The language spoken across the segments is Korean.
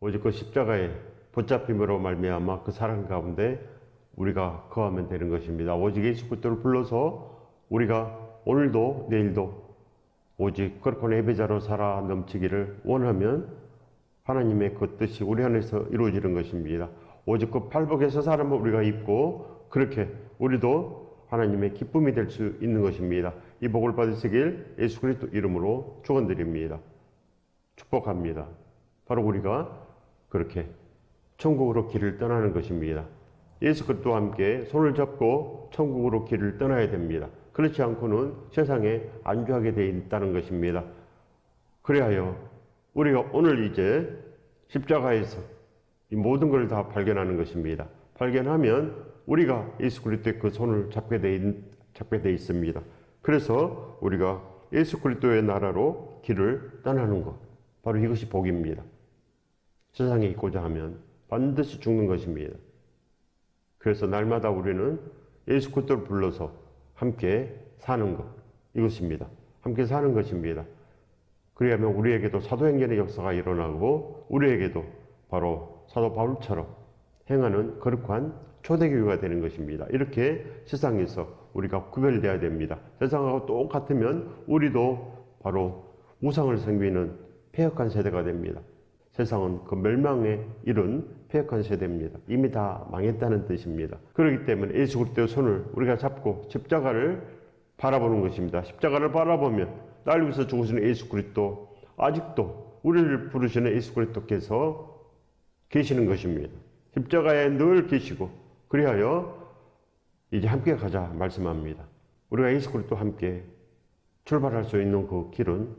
오직 그 십자가에 붙잡힘으로 말미암아 그 사랑 가운데 우리가 거하면 되는 것입니다. 오직 예수 그리스도를 불러서 우리가 오늘도 내일도 오직 거룩한 예배자로 살아 넘치기를 원하면 하나님의 그 뜻이 우리 안에서 이루어지는 것입니다. 오직 그 팔복에서 사람을 우리가 입고 그렇게 우리도 하나님의 기쁨이 될 수 있는 것입니다. 이 복을 받으시길 예수 그리스도 이름으로 축원드립니다. 축복합니다. 바로 우리가 그렇게 천국으로 길을 떠나는 것입니다. 예수 그리스도와 함께 손을 잡고 천국으로 길을 떠나야 됩니다. 그렇지 않고는 세상에 안주하게 되어 있다는 것입니다. 그래야 우리가 오늘 이제 십자가에서 이 모든 걸 다 발견하는 것입니다. 발견하면 우리가 예수 그리스도의 그 손을 잡게 돼 있습니다. 그래서 우리가 예수 그리스도의 나라로 길을 떠나는 것, 바로 이것이 복입니다. 세상에 있고자 하면 반드시 죽는 것입니다. 그래서 날마다 우리는 예수 그리스도를 불러서 함께 사는 것, 이것입니다. 함께 사는 것입니다. 그리하면 우리에게도 사도행전의 역사가 일어나고 우리에게도 바로 사도 바울처럼 행하는 거룩한 초대교회가 되는 것입니다. 이렇게 세상에서 우리가 구별되어야 됩니다. 세상하고 똑같으면 우리도 바로 우상을 섬기는 패역한 세대가 됩니다. 세상은 그 멸망에 이른 패역한 세대입니다. 이미 다 망했다는 뜻입니다. 그렇기 때문에 예수 그리스도의 손을 우리가 잡고 십자가를 바라보는 것입니다. 십자가를 바라보면 날 위해서 죽으시는 예수 그리스도, 아직도 우리를 부르시는 예수 그리스도께서 계시는 것입니다. 십자가에 늘 계시고 그리하여 이제 함께 가자 말씀합니다. 우리가 예수 그리스도와 함께 출발할 수 있는 그 길은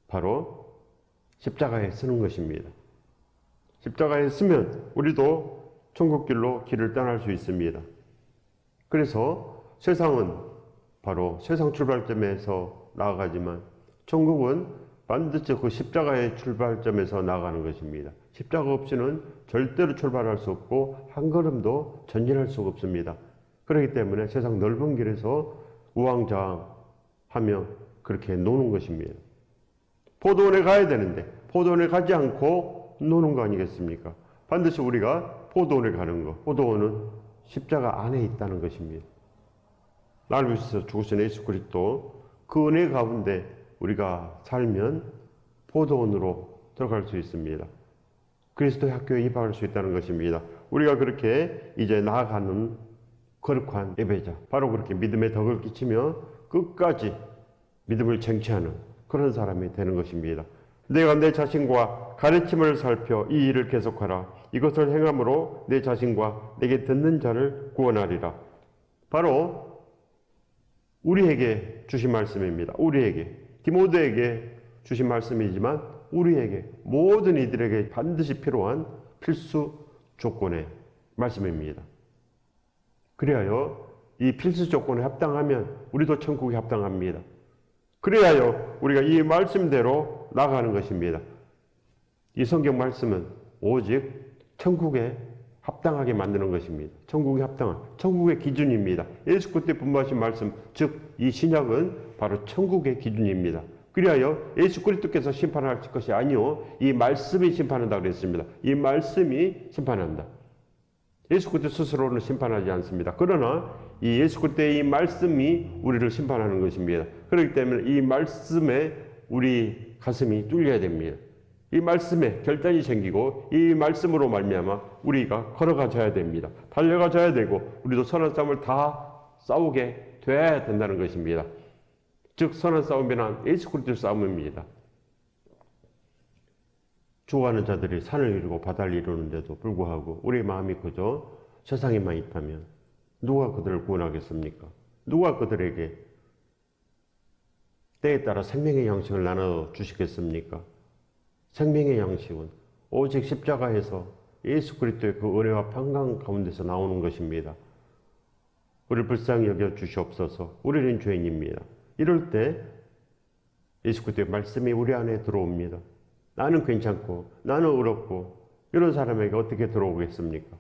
바로 십자가에 서는 것입니다. 십자가에 서면 우리도 천국길로 길을 떠날 수 있습니다. 그래서 세상은 바로 세상 출발점에서 나아가지만 천국은 반드시 그 십자가의 출발점에서 나아가는 것입니다. 십자가 없이는 절대로 출발할 수 없고 한 걸음도 전진할 수가 없습니다. 그렇기 때문에 세상 넓은 길에서 우왕좌왕하며 그렇게 노는 것입니다. 포도원에 가야 되는데 포도원에 가지 않고 노는 거 아니겠습니까? 반드시 우리가 포도원에 가는 것, 포도원은 십자가 안에 있다는 것입니다. 나를 위해서 죽으신 예수 그리스도 그 은혜 가운데 우리가 살면 포도원으로 들어갈 수 있습니다. 그리스도의 학교에 입학할 수 있다는 것입니다. 우리가 그렇게 이제 나아가는 거룩한 예배자, 바로 그렇게 믿음의 덕을 끼치며 끝까지 믿음을 쟁취하는 그런 사람이 되는 것입니다. 내가 내 자신과 가르침을 살펴 이 일을 계속하라. 이것을 행함으로 내 자신과 내게 듣는 자를 구원하리라. 바로 우리에게 주신 말씀입니다. 우리에게, 디모데에게 주신 말씀이지만 우리에게, 모든 이들에게 반드시 필요한 필수 조건의 말씀입니다. 그리하여 이 필수 조건에 합당하면 우리도 천국에 합당합니다. 그리하여 우리가 이 말씀대로 나가는 것입니다. 이 성경 말씀은 오직 천국에 합당하게 만드는 것입니다. 천국에 합당한, 천국의 기준입니다. 예수 그리스도의 분부하신 말씀, 즉 이 신약은 바로 천국의 기준입니다. 그리하여 예수 그리스도께서 심판할 것이 아니요 이 말씀이 심판한다 그랬습니다. 이 말씀이 심판한다. 예수 그리스도 스스로는 심판하지 않습니다. 그러나 이 예수 그리스도의 이 말씀이 우리를 심판하는 것입니다. 그렇기 때문에 이 말씀에 우리 가슴이 뚫려야 됩니다. 이 말씀에 결단이 생기고 이 말씀으로 말미암아 우리가 걸어가줘야 됩니다. 달려가줘야 되고 우리도 선한 싸움을 다 싸우게 돼야 된다는 것입니다. 즉 선한 싸움이란 예수 그리스도 싸움입니다. 죽어가는 자들이 산을 이루고 바다를 이루는데도 불구하고 우리의 마음이 그저 세상에만 있다면 누가 그들을 구원하겠습니까? 누가 그들에게 때에 따라 생명의 양식을 나눠 주시겠습니까? 생명의 양식은 오직 십자가에서 예수 그리스도의 그 은혜와 평강 가운데서 나오는 것입니다. 우리를 불쌍히 여겨 주시옵소서. 우리는 죄인입니다. 이럴 때 예수 그리스도의 말씀이 우리 안에 들어옵니다. 나는 괜찮고 나는 의롭고 이런 사람에게 어떻게 들어오겠습니까?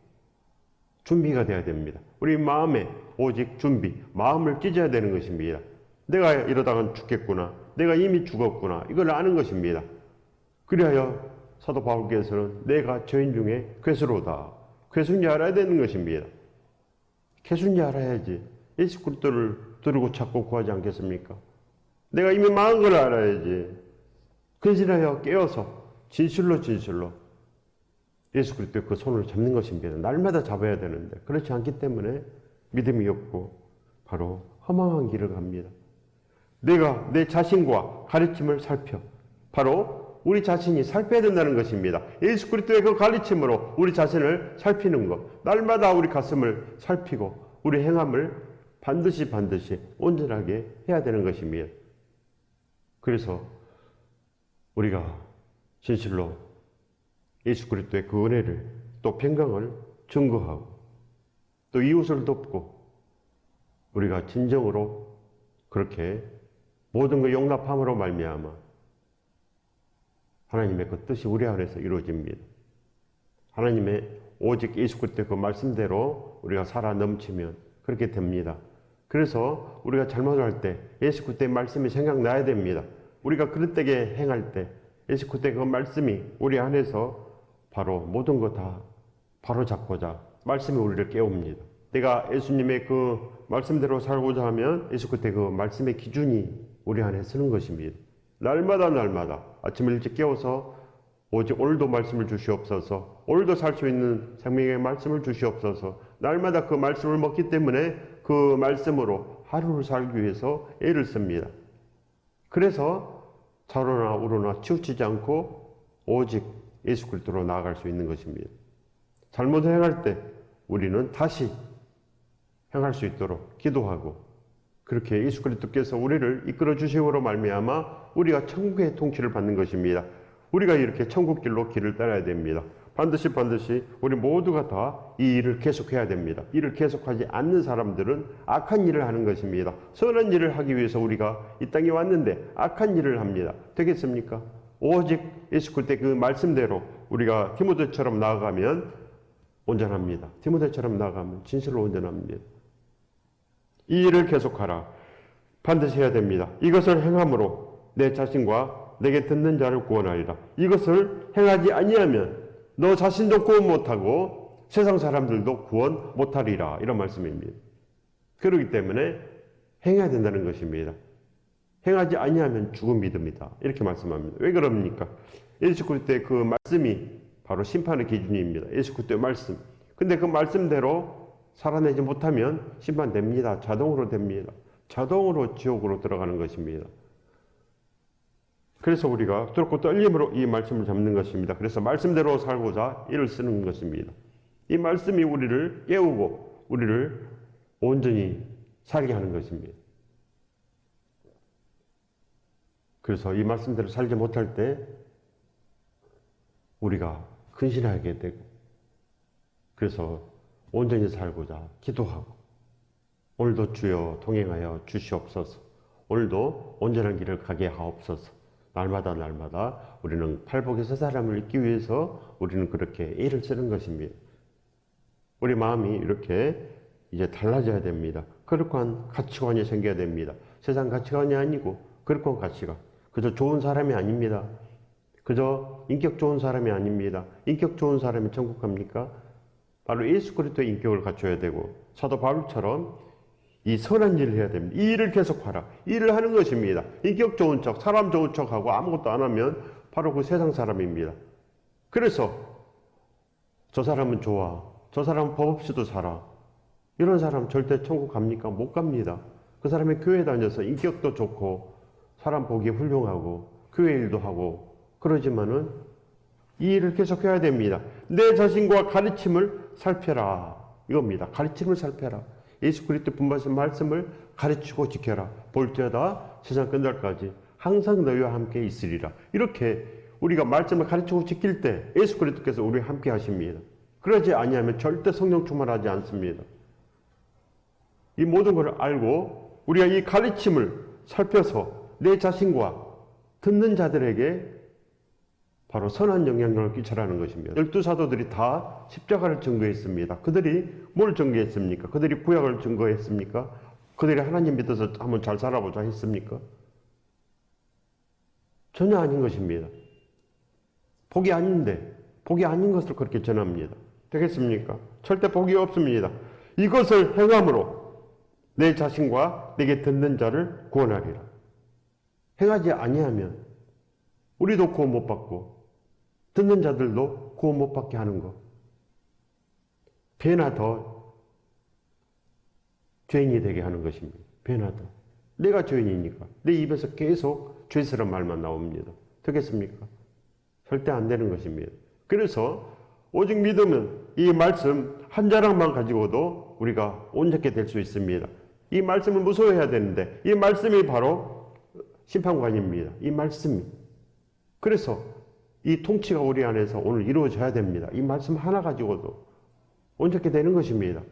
준비가 돼야 됩니다. 우리 마음에 오직 준비, 마음을 찢어야 되는 것입니다. 내가 이러다간 죽겠구나. 내가 이미 죽었구나. 이걸 아는 것입니다. 그리하여 사도 바울께서는 내가 죄인 중에 괴수로다. 괴수인지 알아야 되는 것입니다. 괴수인지 알아야지 예수 그리스도를 두르고 찾고 구하지 않겠습니까? 내가 이미 망한 걸 알아야지. 근신하여 깨어서 진실로 예수 그리스도의 그 손을 잡는 것입니다. 날마다 잡아야 되는데 그렇지 않기 때문에 믿음이 없고 바로 허망한 길을 갑니다. 내가 내 자신과 가르침을 살펴 바로 우리 자신이 살펴야 된다는 것입니다. 예수 그리스도의 그 가르침으로 우리 자신을 살피는 것, 날마다 우리 가슴을 살피고 우리 행함을 반드시 온전하게 해야 되는 것입니다. 그래서 우리가 진실로 예수 그리스도의 그 은혜를 또 평강을 증거하고 또 이웃을 돕고 우리가 진정으로 그렇게 모든 걸 용납함으로 말미암아 하나님의 그 뜻이 우리 안에서 이루어집니다. 하나님의 오직 예수 그리스도의 그 말씀대로 우리가 살아 넘치면 그렇게 됩니다. 그래서 우리가 잘못할 때 예수 그리스도의 말씀이 생각나야 됩니다. 우리가 그릇되게 행할 때 예수 그리스도의 그 말씀이 우리 안에서 바로 모든 거 다 바로 잡고자 말씀이 우리를 깨웁니다. 내가 예수님의 그 말씀대로 살고자 하면 예수 그리스도의 그 말씀의 기준이 우리 안에 쓰는 것입니다. 날마다 아침 일찍 깨워서 오직 오늘도 말씀을 주시옵소서, 오늘도 살 수 있는 생명의 말씀을 주시옵소서, 날마다 그 말씀을 먹기 때문에 그 말씀으로 하루를 살기 위해서 애를 씁니다. 그래서 좌로나 우로나 치우치지 않고 오직 예수 그리스도로 나아갈 수 있는 것입니다. 잘못 행할 때 우리는 다시 행할 수 있도록 기도하고 그렇게 예수 그리스도께서 우리를 이끌어 주심으로 말미암아 우리가 천국의 통치를 받는 것입니다. 우리가 이렇게 천국길로 길을 따라야 됩니다. 반드시 우리 모두가 다 이 일을 계속해야 됩니다. 이를 계속하지 않는 사람들은 악한 일을 하는 것입니다. 선한 일을 하기 위해서 우리가 이 땅에 왔는데 악한 일을 합니다. 되겠습니까? 오직 예수 그리스도의 그 말씀대로 우리가 디모데처럼 나아가면 온전합니다. 디모데처럼 나아가면 진실로 온전합니다. 이 일을 계속하라. 반드시 해야 됩니다. 이것을 행함으로 내 자신과 내게 듣는 자를 구원하리라. 이것을 행하지 아니하면 너 자신도 구원 못하고 세상 사람들도 구원 못하리라. 이런 말씀입니다. 그렇기 때문에 행해야 된다는 것입니다. 행하지 아니하면 죽은 믿음이다. 이렇게 말씀합니다. 왜 그럽니까? 예수 그리스도의 그 말씀이 바로 심판의 기준입니다. 예수 그리스도의 말씀. 근데 그 말씀대로 살아내지 못하면 심판됩니다. 자동으로 됩니다. 자동으로 지옥으로 들어가는 것입니다. 그래서 우리가 두렵고 떨림으로 이 말씀을 잡는 것입니다. 그래서 말씀대로 살고자 이를 쓰는 것입니다. 이 말씀이 우리를 깨우고 우리를 온전히 살게 하는 것입니다. 그래서 이 말씀대로 살지 못할 때 우리가 근신하게 되고 그래서 온전히 살고자 기도하고 오늘도 주여 동행하여 주시옵소서, 오늘도 온전한 길을 가게 하옵소서. 날마다 우리는 팔복에서 사람을 잊기 위해서 우리는 그렇게 애를 쓰는 것입니다. 우리 마음이 이렇게 이제 달라져야 됩니다. 거룩한 가치관이 생겨야 됩니다. 세상 가치관이 아니고 거룩한 가치관. 그저 좋은 사람이 아닙니다. 그저 인격 좋은 사람이 아닙니다. 인격 좋은 사람이 천국 갑니까? 바로 예수 그리스도의 인격을 갖춰야 되고 사도 바울처럼 이 선한 일을 해야 됩니다. 이 일을 계속하라. 이 일을 하는 것입니다. 인격 좋은 척, 사람 좋은 척하고 아무것도 안 하면 바로 그 세상 사람입니다. 그래서 저 사람은 좋아, 저 사람은 법 없이도 살아, 이런 사람 절대 천국 갑니까? 못 갑니다. 그 사람이 교회 다녀서 인격도 좋고 사람 보기 훌륭하고 교회 일도 하고 그러지만은 이 일을 계속해야 됩니다. 내 자신과 가르침을 살펴라. 이겁니다. 가르침을 살펴라. 예수 그리스도 분부하신 말씀을 가르치고 지켜라. 볼때마다 세상 끝날까지 항상 너희와 함께 있으리라. 이렇게 우리가 말씀을 가르치고 지킬 때 예수 그리스도께서 우리와 함께 하십니다. 그러지 아니하면 절대 성령 충만하지 않습니다. 이 모든 것을 알고 우리가 이 가르침을 살펴서 내 자신과 듣는 자들에게 바로 선한 영향력을 끼쳐라는 것입니다. 12사도들이 다 십자가를 증거했습니다. 그들이 뭘 증거했습니까? 그들이 구약을 증거했습니까? 그들이 하나님 믿어서 한번 잘 살아보자 했습니까? 전혀 아닌 것입니다. 복이 아닌데 복이 아닌 것을 그렇게 전합니다. 되겠습니까? 절대 복이 없습니다. 이것을 행함으로 내 자신과 내게 듣는 자를 구원하리라. 행하지 아니하면 우리도 구원 못 받고 듣는 자들도 구원 못 받게 하는 것. 배나 더 죄인이 되게 하는 것입니다. 배나 더. 내가 죄인이니까 내 입에서 계속 죄스러운 말만 나옵니다. 되겠습니까? 절대 안 되는 것입니다. 그래서 오직 믿으면 이 말씀 한 자락만 가지고도 우리가 온전케 될 수 있습니다. 이 말씀을 무서워해야 되는데 이 말씀이 바로 심판관입니다. 이 말씀이. 그래서 이 통치가 우리 안에서 오늘 이루어져야 됩니다. 이 말씀 하나 가지고도 온전케 되는 것입니다.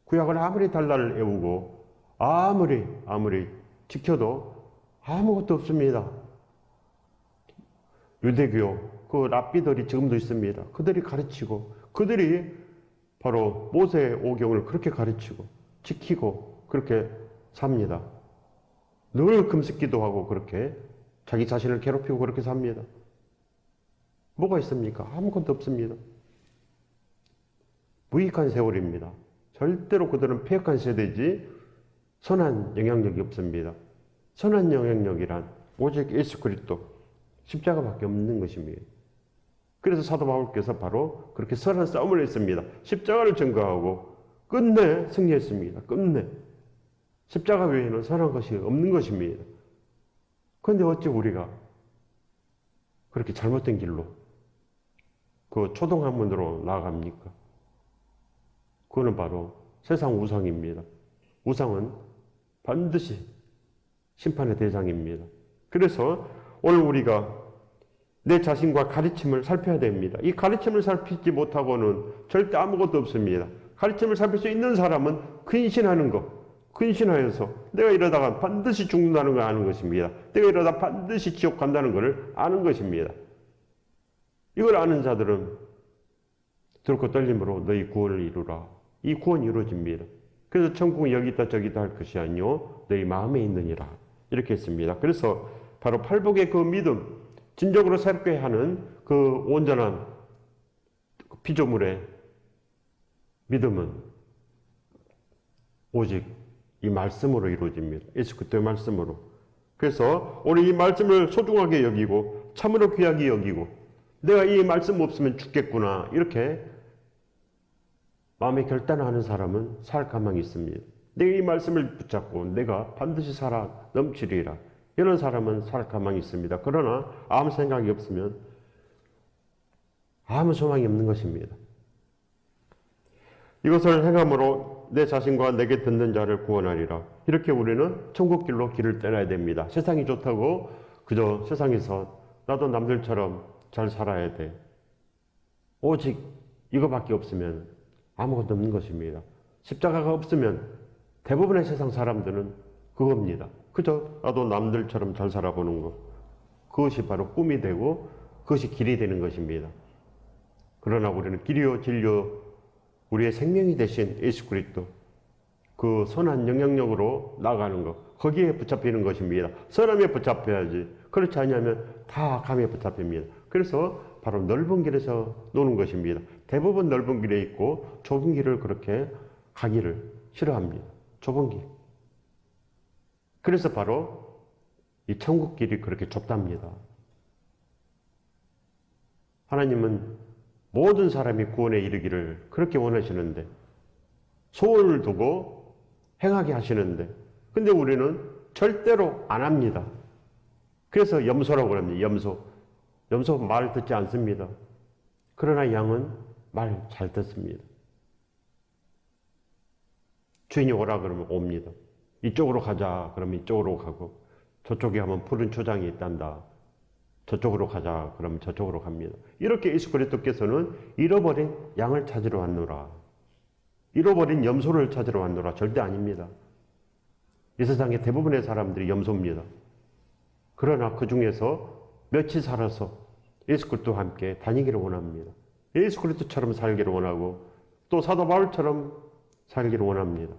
구약을 아무리 달라를 애우고 아무리 지켜도 아무것도 없습니다. 유대교 그 랍비들이 지금도 있습니다. 그들이 가르치고 그들이 바로 모세의 오경을 그렇게 가르치고 지키고 그렇게 삽니다. 늘 금식기도 하고 그렇게 자기 자신을 괴롭히고 그렇게 삽니다. 뭐가 있습니까? 아무것도 없습니다. 무익한 세월입니다. 절대로 그들은 폐역한 세대지 선한 영향력이 없습니다. 선한 영향력이란 오직 예수 그리스도 십자가밖에 없는 것입니다. 그래서 사도 바울께서 바로 그렇게 선한 싸움을 했습니다. 십자가를 증거하고 끝내 승리했습니다. 끝내. 십자가 외에는 선한 것이 없는 것입니다. 그런데 어찌 우리가 그렇게 잘못된 길로 그 초동학문으로 나아갑니까? 그거는 바로 세상 우상입니다. 우상은 반드시 심판의 대상입니다. 그래서 오늘 우리가 내 자신과 가르침을 살펴야 됩니다. 이 가르침을 살피지 못하고는 절대 아무것도 없습니다. 가르침을 살필 수 있는 사람은 근신하는 것, 근신하여서 내가 이러다가 반드시 죽는다는 걸 아는 것입니다. 내가 이러다 반드시 지옥 간다는 것을 아는 것입니다. 이걸 아는 자들은 들고 떨림으로 너희 구원을 이루라. 이 구원이 이루어집니다. 그래서 천국은 여기 있다 저기 있다 할 것이 아니요 너희 마음에 있느니라. 이렇게 했습니다. 그래서 바로 팔복의 그 믿음, 진정으로 새롭게 하는 그 온전한 피조물의 믿음은 오직 이 말씀으로 이루어집니다. 예수 그리스도의 말씀으로. 그래서 오늘 이 말씀을 소중하게 여기고 참으로 귀하게 여기고 내가 이 말씀 없으면 죽겠구나 이렇게 마음에 결단하는 사람은 살 가망이 있습니다. 내가 이 말씀을 붙잡고 내가 반드시 살아 넘치리라. 이런 사람은 살 가망이 있습니다. 그러나 아무 생각이 없으면 아무 소망이 없는 것입니다. 이것을 행함으로 내 자신과 내게 듣는 자를 구원하리라. 이렇게 우리는 천국길로 길을 떠나야 됩니다. 세상이 좋다고 그저 세상에서 나도 남들처럼 잘 살아야 돼. 오직 이거밖에 없으면 아무것도 없는 것입니다. 십자가가 없으면 대부분의 세상 사람들은 그겁니다. 그저 나도 남들처럼 잘 살아보는 것. 그것이 바로 꿈이 되고 그것이 길이 되는 것입니다. 그러나 우리는 길이요 진리요 우리의 생명이 되신 예수 그리스도 그 선한 영향력으로 나가는 것. 거기에 붙잡히는 것입니다. 선함에 붙잡혀야지. 그렇지 않으면 다 감에 붙잡힙니다. 그래서 바로 넓은 길에서 노는 것입니다. 대부분 넓은 길에 있고 좁은 길을 그렇게 가기를 싫어합니다. 좁은 길. 그래서 바로 이 천국 길이 그렇게 좁답니다. 하나님은 모든 사람이 구원에 이르기를 그렇게 원하시는데 소원을 두고 행하게 하시는데 근데 우리는 절대로 안 합니다. 그래서 염소라고 합니다. 염소 말 듣지 않습니다. 그러나 양은 말 잘 듣습니다. 주인이 오라 그러면 옵니다. 이쪽으로 가자 그러면 이쪽으로 가고 저쪽에 하면 푸른 초장이 있단다. 저쪽으로 가자 그러면 저쪽으로 갑니다. 이렇게 예수 그리스도께서는 잃어버린 양을 찾으러 왔노라. 잃어버린 염소를 찾으러 왔노라. 절대 아닙니다. 이 세상의 대부분의 사람들이 염소입니다. 그러나 그 중에서 며칠 살아서 예수 그리스도와 함께 다니기를 원합니다. 예수 그리스도처럼 살기를 원하고 또 사도 바울처럼 살기를 원합니다.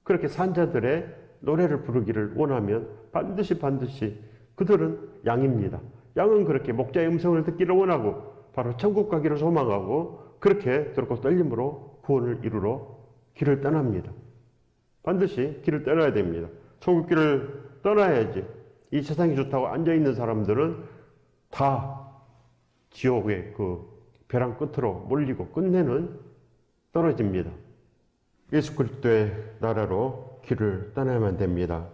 그렇게 산자들의 노래를 부르기를 원하면 반드시 그들은 양입니다. 양은 그렇게 목자의 음성을 듣기를 원하고 바로 천국 가기를 소망하고 그렇게 두렵고 떨림으로 구원을 이루러 길을 떠납니다. 반드시 길을 떠나야 됩니다. 천국 길을 떠나야지 이 세상이 좋다고 앉아있는 사람들은 다 지옥의 그 벼랑 끝으로 몰리고 끝내는 떨어집니다. 예수 그리스도의 나라로 길을 떠나야만 됩니다.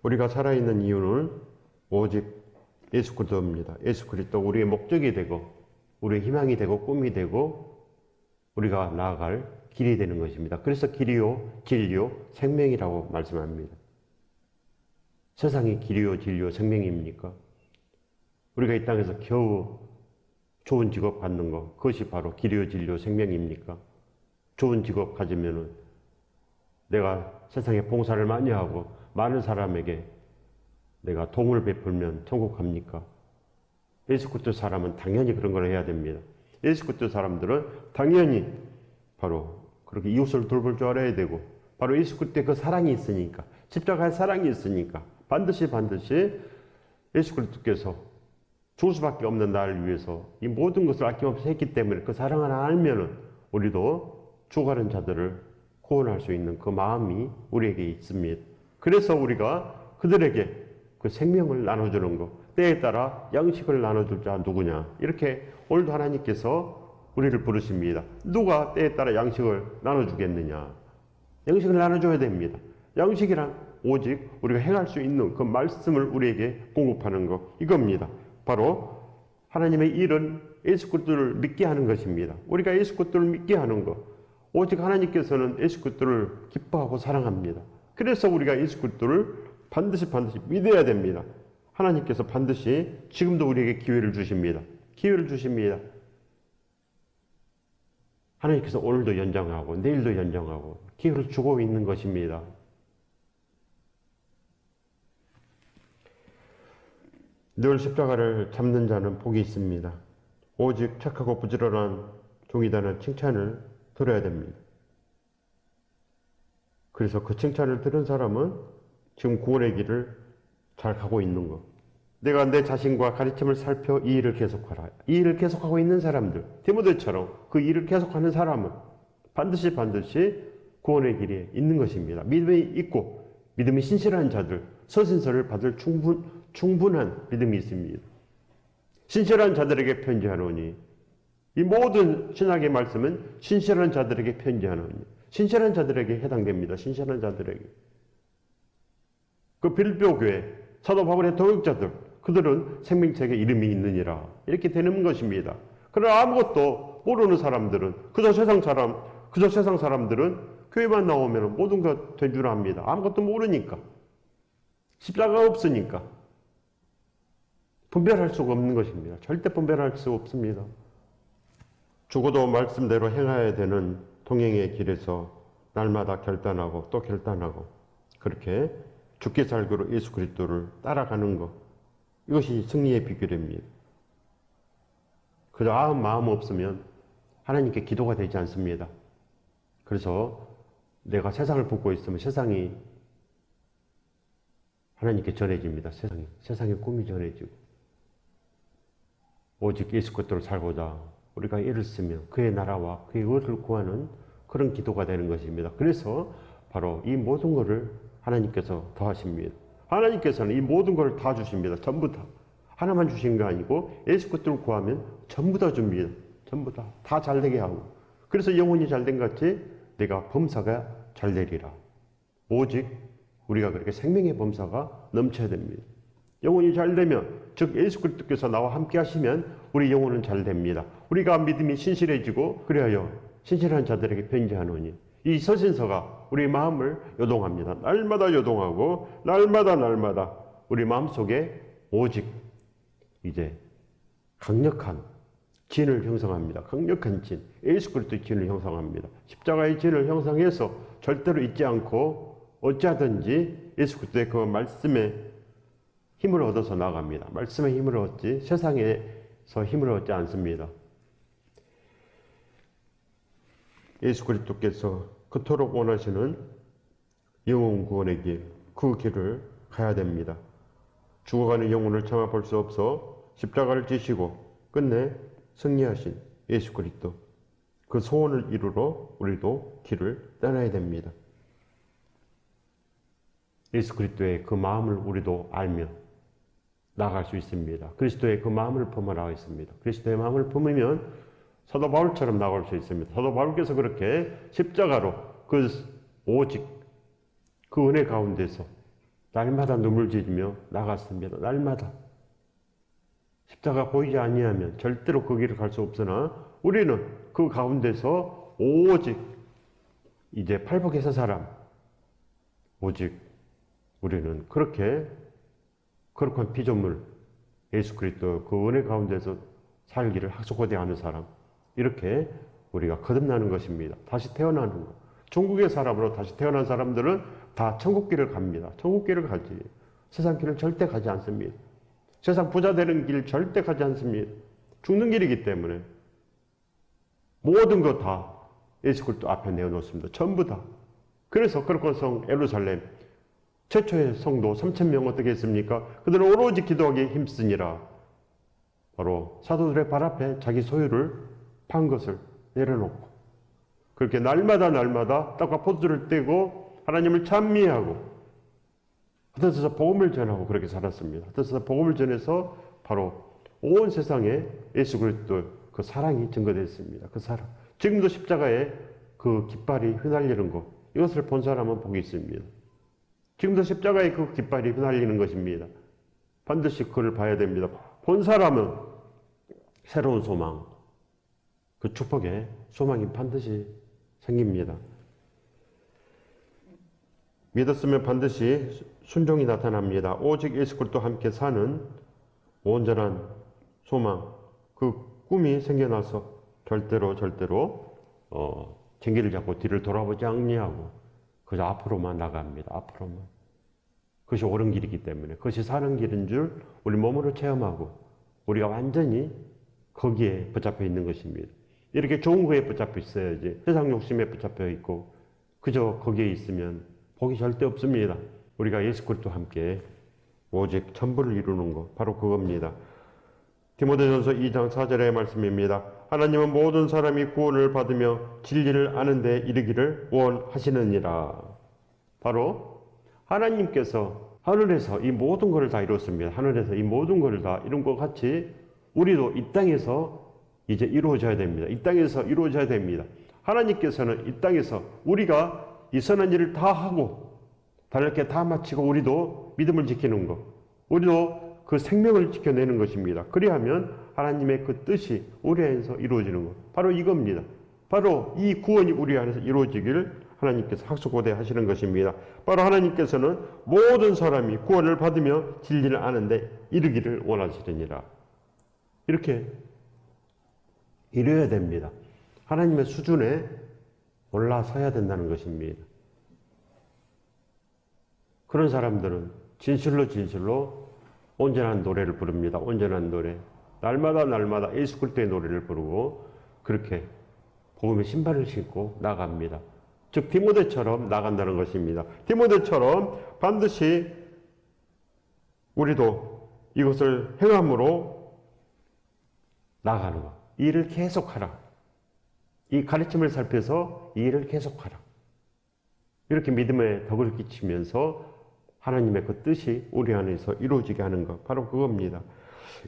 우리가 살아있는 이유는 오직 예수 그리스도입니다. 예수 그리스도 우리의 목적이 되고 우리의 희망이 되고 꿈이 되고 우리가 나아갈 길이 되는 것입니다. 그래서 길이요 진리요 생명이라고 말씀합니다. 세상이 길이요 진리요 생명입니까? 우리가 이 땅에서 겨우 좋은 직업 갖는 거 그것이 바로 길이요 진리요 생명입니까? 좋은 직업 가지면은 내가 세상에 봉사를 많이 하고 많은 사람에게 내가 도움을 베풀면 천국 갑니까? 예수 그리스도 사람은 당연히 그런 걸 해야 됩니다. 예수 그리스도 사람들은 당연히 바로 그렇게 이웃을 돌볼 줄 알아야 되고 바로 예수 그리스도의 그 사랑이 있으니까 십자가의 사랑이 있으니까 반드시 예수 그리스도께서 죽을 수밖에 없는 나를 위해서 이 모든 것을 아낌없이 했기 때문에 그 사랑을 알면은 우리도 죽어가는 자들을 구원할 수 있는 그 마음이 우리에게 있습니다. 그래서 우리가 그들에게 그 생명을 나눠주는 것, 때에 따라 양식을 나눠줄 자 누구냐 이렇게 오늘도 하나님께서 우리를 부르십니다. 누가 때에 따라 양식을 나눠주겠느냐? 양식을 나눠줘야 됩니다. 양식이란 오직 우리가 행할 수 있는 그 말씀을 우리에게 공급하는 것 이겁니다. 바로 하나님의 일은 예수 그리스도를 믿게 하는 것입니다. 우리가 예수 그리스도를 믿게 하는 것 오직 하나님께서는 예수 그리스도를 기뻐하고 사랑합니다. 그래서 우리가 예수 그리스도를 반드시 믿어야 됩니다. 하나님께서 반드시 지금도 우리에게 기회를 주십니다. 기회를 주십니다. 하나님께서 오늘도 연장하고 내일도 연장하고 기회를 주고 있는 것입니다. 늘 십자가를 잡는 자는 복이 있습니다. 오직 착하고 부지런한 종이다는 칭찬을 들어야 됩니다. 그래서 그 칭찬을 들은 사람은 지금 구원의 길을 잘 가고 있는 것. 내가 내 자신과 가르침을 살펴 이 일을 계속하라. 이 일을 계속하고 있는 사람들, 디모데처럼 그 일을 계속하는 사람은 반드시 구원의 길에 있는 것입니다. 믿음이 있고 믿음이 신실한 자들, 서신서를 받을 충분한 믿음이 있습니다. 신실한 자들에게 편지하노니 이 모든 신학의 말씀은 신실한 자들에게 편지하노니 신실한 자들에게 해당됩니다. 신실한 자들에게. 그 빌립보 교회 사도 바울의 동역자들 그들은 생명책에 이름이 있느니라 이렇게 되는 것입니다. 그러나 아무것도 모르는 사람들은 그저 세상 사람들은 교회만 나오면 모든 것 된 줄 압니다. 아무것도 모르니까 십자가가 없으니까 분별할 수가 없는 것입니다. 절대 분별할 수 없습니다. 죽어도 말씀대로 행해야 되는 동행의 길에서 날마다 결단하고 또 결단하고 그렇게 죽게 살기로 예수 그리스도를 따라가는 것 이것이 승리의 비결입니다. 그저 아무 마음 없으면 하나님께 기도가 되지 않습니다. 그래서 내가 세상을 품고 있으면 세상이 하나님께 전해집니다. 세상의 꿈이 전해지고 오직 예수 그리스도를 살고자 우리가 애를 쓰며 그의 나라와 그의 의를 구하는 그런 기도가 되는 것입니다. 그래서 바로 이 모든 것을 하나님께서 더하십니다. 하나님께서는 이 모든 것을 다 주십니다. 전부 다. 하나만 주신 거 아니고 예수 그리스도를 구하면 전부 다 줍니다. 전부 다. 다 잘되게 하고. 그래서 영혼이 잘된 같이 내가 범사가 잘되리라. 오직 우리가 그렇게 생명의 범사가 넘쳐야 됩니다. 영혼이 잘되면 즉 예수 그리스도께서 나와 함께 하시면 우리 영혼은 잘됩니다. 우리가 믿음이 신실해지고 그래야 신실한 자들에게 편지하노니 이 서신서가 우리 마음을 요동합니다. 날마다 요동하고 날마다 우리 마음속에 오직 이제 강력한 진을 형성합니다. 강력한 진, 예수 그리스도의 진을 형성합니다. 십자가의 진을 형성해서 절대로 잊지 않고 어찌하든지 예수 그리스도의 그 말씀에 힘을 얻어서 나아갑니다. 말씀에 힘을 얻지 세상에서 힘을 얻지 않습니다. 예수 그리스도께서 그토록 원하시는 영혼 구원의 길, 그 길을 가야 됩니다. 죽어가는 영혼을 참아볼 수 없어 십자가를 지시고 끝내 승리하신 예수 그리스도, 그 소원을 이루러 우리도 길을 떠나야 됩니다. 예수 그리스도의 그 마음을 우리도 알며 나아갈 수 있습니다. 그리스도의 그 마음을 품어 나가 있습니다. 그리스도의 마음을 품으면 사도 바울처럼 나아갈 수 있습니다. 사도 바울께서 그렇게 십자가로 그 오직 그 은혜 가운데서 날마다 눈물 지으며 나갔습니다. 날마다. 십자가 보이지 아니하면 절대로 그 길을 갈 수 없으나 우리는 그 가운데서 오직 이제 팔복의 사람, 오직 우리는 그렇게 거룩한 피조물 예수 그리스도 그 은혜 가운데서 살기를 학속고대하는 사람, 이렇게 우리가 거듭나는 것입니다. 다시 태어나는 것. 중국의 사람으로 다시 태어난 사람들은 다 천국길을 갑니다. 천국길을 가지. 세상 길을 절대 가지 않습니다. 세상 부자 되는 길 절대 가지 않습니다. 죽는 길이기 때문에 모든 것 다 예수 그리스도 앞에 내어놓습니다. 전부 다. 그래서 거룩한 성 예루살렘 최초의 성도 3,000명 어떻게 했습니까? 그들은 오로지 기도하기에 힘쓰니라. 바로 사도들의 발 앞에 자기 소유를 판 것을 내려놓고 그렇게 날마다 떡과 포도주를 떼고 하나님을 찬미하고 흩어져서 복음을 전하고 그렇게 살았습니다. 흩어져서 복음을 전해서 바로 온 세상에 예수 그리스도 그 사랑이 증거됐습니다. 그 사랑. 지금도 십자가에 그 깃발이 휘날리는 것, 이것을 본 사람은 복이 있습니다. 지금도 십자가에 그 깃발이 휘날리는 것입니다. 반드시 그걸 봐야 됩니다. 본 사람은 새로운 소망, 그 축복의 소망이 반드시 생깁니다. 믿었으면 반드시 순종이 나타납니다. 오직 예수 그리스도와 함께 사는 온전한 소망, 그 꿈이 생겨나서 절대로 쟁기를 잡고 뒤를 돌아보지 않냐고 그저 앞으로만 나갑니다. 앞으로만. 그것이 옳은 길이기 때문에 그것이 사는 길인 줄 우리 몸으로 체험하고 우리가 완전히 거기에 붙잡혀 있는 것입니다. 이렇게 좋은 거에 붙잡혀 있어야지 세상 욕심에 붙잡혀 있고 그저 거기에 있으면 복이 절대 없습니다. 우리가 예수 그리스도와 함께 오직 전부를 이루는 것, 바로 그겁니다. 디모데전서 2장 4절의 말씀입니다. 하나님은 모든 사람이 구원을 받으며 진리를 아는 데 이르기를 원하시느니라. 바로 하나님께서 하늘에서 이 모든 것을 다 이뤘습니다. 하늘에서 이 모든 것을 다 이룬 것 같이 우리도 이 땅에서 이제 이루어져야 됩니다. 이 땅에서 이루어져야 됩니다. 하나님께서는 이 땅에서 우리가 이 선한 일을 다 하고 달렵게 다 마치고 우리도 믿음을 지키는 것, 우리도 그 생명을 지켜내는 것입니다. 그리하면 하나님의 그 뜻이 우리 안에서 이루어지는 것, 바로 이겁니다. 바로 이 구원이 우리 안에서 이루어지기를 하나님께서 학수고대 하시는 것입니다. 바로 하나님께서는 모든 사람이 구원을 받으며 진리를 아는데 이르기를 원하시느니라. 이렇게 이래야 됩니다. 하나님의 수준에 올라서야 된다는 것입니다. 그런 사람들은 진실로 온전한 노래를 부릅니다. 온전한 노래. 날마다 예수 그리스도의 노래를 부르고 그렇게 복음의 신발을 신고 나갑니다. 즉 디모데처럼 나간다는 것입니다. 디모데처럼 반드시 우리도 이것을 행함으로 나가는 것. 이 일을 계속하라. 이 가르침을 살펴서 이 일을 계속하라. 이렇게 믿음의 덕을 끼치면서 하나님의 그 뜻이 우리 안에서 이루어지게 하는 것, 바로 그겁니다.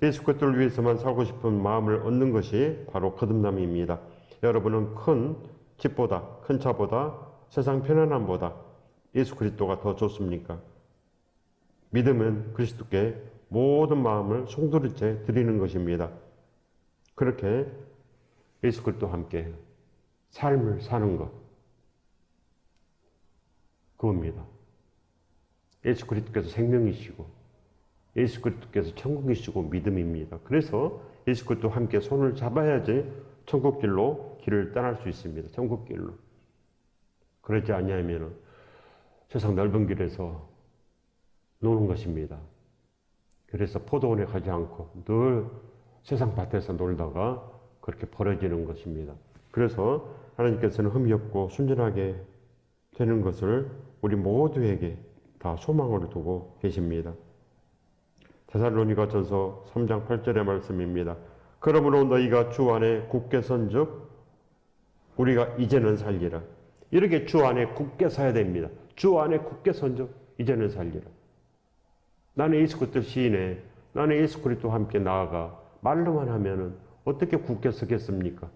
예수 그리스도를 위해서만 살고 싶은 마음을 얻는 것이 바로 거듭남입니다. 여러분은 큰 집보다, 큰 차보다, 세상 편안함보다 예수 그리스도가 더 좋습니까? 믿음은 그리스도께 모든 마음을 송두리째 드리는 것입니다. 그렇게 예수 그리스도와 함께 삶을 사는 것, 그겁니다. 예수 그리스도께서 생명이시고 예수 그리스도께서 천국이시고 믿음입니다. 그래서 예수 그리스도와 함께 손을 잡아야지 천국길로 길을 떠날 수 있습니다. 천국길로. 그러지 아니하면 세상 넓은 길에서 노는 것입니다. 그래서 포도원에 가지 않고 늘 세상 밭에서 놀다가 그렇게 벌어지는 것입니다. 그래서 하나님께서는 흠이 없고 순전하게 되는 것을 우리 모두에게 다 소망으로 두고 계십니다. 데살로니가전서 3장 8절의 말씀입니다. 그러므로 너희가 주 안에 굳게 선즉 우리가 이제는 살리라. 이렇게 주 안에 굳게 서야 됩니다. 주 안에 굳게 선즉 이제는 살리라. 나는 예수 그리스도 시인해. 나는 예수 그리스도와 함께 나아가. 말로만 하면은 어떻게 굳게 서겠습니까?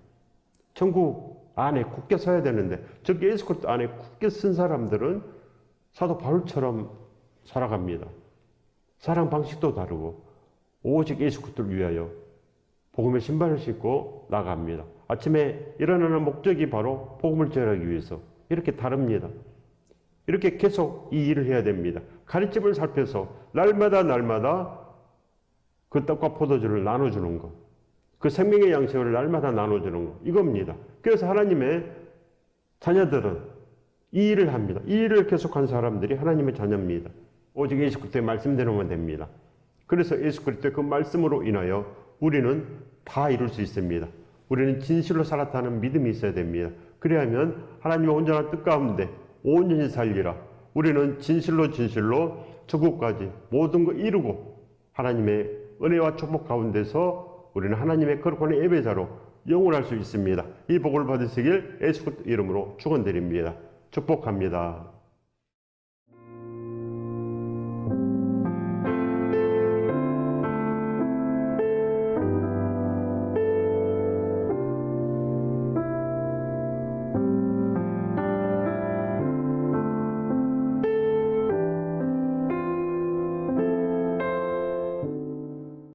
천국 안에 굳게 서야 되는데 즉 예수 그리스도 안에 굳게 쓴 사람들은 사도 바울처럼 살아갑니다. 사랑 방식도 다르고 오직 예수 그리스도를 위하여 복음의 신발을 신고 나갑니다. 아침에 일어나는 목적이 바로 복음을 전하기 위해서 이렇게 다릅니다. 이렇게 계속 이 일을 해야 됩니다. 가리집을 살펴서 날마다 그 떡과 포도주를 나눠주는 것, 그 생명의 양식을 날마다 나눠주는 것, 이겁니다. 그래서 하나님의 자녀들은 이 일을 합니다. 이 일을 계속한 사람들이 하나님의 자녀입니다. 오직 예수 그리스도의 말씀대로만 됩니다. 그래서 예수 그리스도의 그 말씀으로 인하여 우리는 다 이룰 수 있습니다. 우리는 진실로 살았다는 믿음이 있어야 됩니다. 그래야만 하나님의 온전한 뜻 가운데 온전히 살리라. 우리는 진실로 천국까지 모든 거 이루고 하나님의 은혜와 축복 가운데서 우리는 하나님의 거룩한 예배자로 영원할 수 있습니다. 이 복을 받으시길 예수 그리스도 이름으로 축원드립니다. 축복합니다.